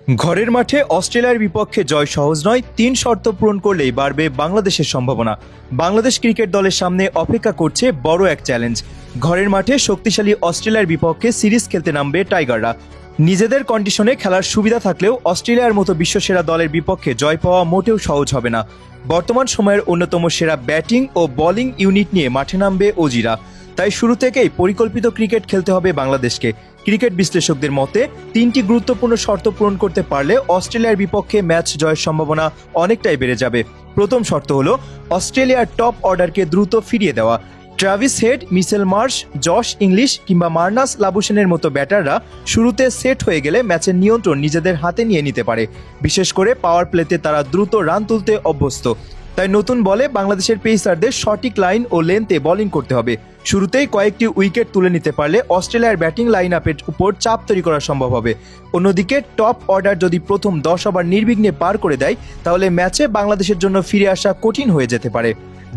ঘরের মাঠে অস্ট্রেলিয়ার বিপক্ষে জয় সহজ নয়। ৩ শর্ত পূরণ করলেই বাড়বে বাংলাদেশের সম্ভাবনা। বাংলাদেশ ক্রিকেট দলের সামনে অপেক্ষা করছে বড় এক চ্যালেঞ্জ। ঘরের মাঠে শক্তিশালী অস্ট্রেলিয়ার বিপক্ষে সিরিজ খেলতে নামবে টাইগাররা। নিজেদের কন্ডিশনে খেলার সুবিধা থাকলেও অস্ট্রেলিয়ার মতো বিশ্বসেরা দলের বিপক্ষে জয় পাওয়া মোটেও সহজ হবে না। বর্তমান সময়ের অন্যতম সেরা ব্যাটিং ও বোলিং ইউনিট নিয়ে মাঠে নামবে অজিরা। তাই শুরু থেকেই পরিকল্পিত ক্রিকেট খেলতে হবে বাংলাদেশকে। ক্রিকেট বিশ্লেষকদের মতে ৩টি গুরুত্বপূর্ণ শর্ত পূরণ করতে পারলে অস্ট্রেলিয়ার বিপক্ষে ম্যাচ জয়ের সম্ভাবনা অনেকটাই বেড়ে যাবে। প্রথম শর্ত হলো অস্ট্রেলিয়ার টপ অর্ডারকে দ্রুত ফিরিয়ে দেওয়া। Travis head, Mitchell Marsh, Josh English কিংবা মার্নাস লাবুশেনের মতো ব্যাটাররা শুরুতে সেট হয়ে গেলে ম্যাচের নিয়ন্ত্রণ নিজেদের হাতে নিয়ে নিতে পারে। বিশেষ করে পাওয়ার প্লেতে তারা দ্রুত রান তুলতে অভ্যস্ত। তাই নতুন বলে বাংলাদেশের পেসারদের সঠিক লাইন ও লেন্থে বোলিং করতে হবে। শুরুতেই কয়েকটি উইকেট তুলে নিতে পারলে অস্ট্রেলিয়ার ব্যাটিং লাইন আপের উপর চাপ তৈরি করা সম্ভব হবে। অন্যদিকে টপ অর্ডার যদি প্রথম 10 ওভার নির্বিঘ্নে পার করে দেয়, তাহলে ম্যাচে বাংলাদেশের জন্য ফিরে আসা কঠিন হয়ে যেতে পারে।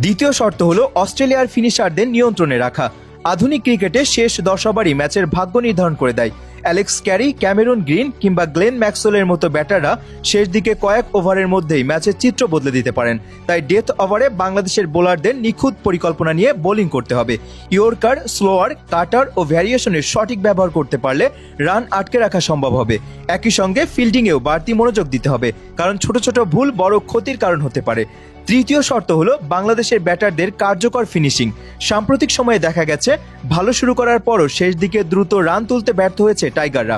দ্বিতীয় শর্ত হলো অস্ট্রেলিয়ার ফিনিশারদের নিয়ন্ত্রণে রাখা। আধুনিক ক্রিকেটে শেষ 10 ওভারই ম্যাচের ভাগ্য নির্ধারণ করে দেয়। অ্যালেক্স ক্যারি, ক্যামেরন গ্রিন কিংবা গ্লেন ম্যাক্সওয়েলের মতো ব্যাটাররা শেষ দিকে কয়েক ওভারের মধ্যেই ম্যাচের চিত্র বদলে দিতে পারেন। তাই ডেথ ওভারে বাংলাদেশের বোলারদের নিখুঁত পরিকল্পনা নিয়ে বোলিং করতে হবে। ইয়র্কার, স্লোয়ার, কাটার ও ভ্যারিয়েশনের সঠিক ব্যবহার করতে পারলে রান আটকে রাখা সম্ভব হবে। একই সঙ্গে ফিল্ডিংয়েও বাড়তি মনোযোগ দিতে হবে, কারণ ছোট ছোট ভুল বড় ক্ষতির কারণ হতে পারে। তৃতীয় শর্ত হলো বাংলাদেশের ব্যাটারদের কার্যকর ফিনিশিং। সাম্প্রতিক সময়ে দেখা গেছে ভালো শুরু করার পরও শেষ দিকে দ্রুত রান তুলতে ব্যর্থ হয়েছে টাইগাররা।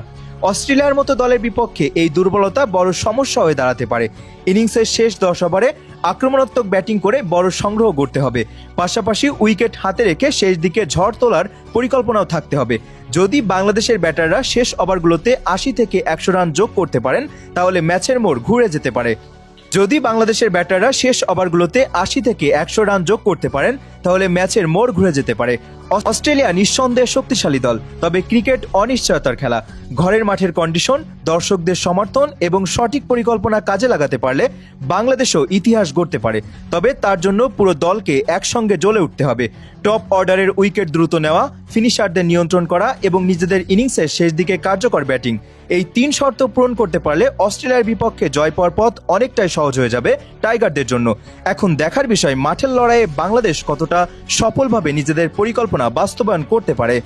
অস্ট্রেলিয়ার মতো দলের বিপক্ষে এই দুর্বলতা বড় সমস্যা হয়ে দাঁড়াতে পারে। ইনিংসের শেষ 10 ওভারে আক্রমণাত্মক ব্যাটিং করে বড় সংগ্রহ করতে হবে। পাশাপাশি উইকেট হাতে রেখে শেষ দিকে ঝড় তোলার পরিকল্পনাও থাকতে হবে। যদি বাংলাদেশের ব্যাটাররা শেষ ওভারগুলোতে 80 থেকে 100 রান যোগ করতে পারেন, তাহলে ম্যাচের মোড় ঘুরে যেতে পারে। যদি বাংলাদেশের ব্যাটাররা শেষ ওভারগুলোতে 80 থেকে 100 রান যোগ করতে পারেন, তাহলে ম্যাচের মোড় ঘুরে যেতে পারে। অস্ট্রেলিয়া নিঃসন্দেহে শক্তিশালী দল, তবে ক্রিকেট অনিশ্চয়তার খেলা। ঘরের মাঠের কন্ডিশন, দর্শকদের সমর্থন এবং সঠিক পরিকল্পনা কাজে লাগাতে পারলে বাংলাদেশও ইতিহাস গড়তে পারে। তবে তার জন্য পুরো দলকে একসঙ্গে জ্বলে উঠতে হবে। টপ অর্ডারের উইকেট দ্রুত নেওয়া, ফিনিশারদের নিয়ন্ত্রণ করা এবং নিজেদের ইনিংসের শেষ দিকে কার্যকর ব্যাটিং, এই 3 শর্ত পূরণ করতে পারলে অস্ট্রেলিয়ার বিপক্ষে জয় পাওয়ার পথ অনেকটাই সহজ হয়ে যাবে টাইগারদের জন্য। এখন দেখার বিষয় মাঠের লড়াইয়ে বাংলাদেশ কতটা সফলভাবে নিজেদের পরিকল্পনা বাস্তবায়ন করতে পারে।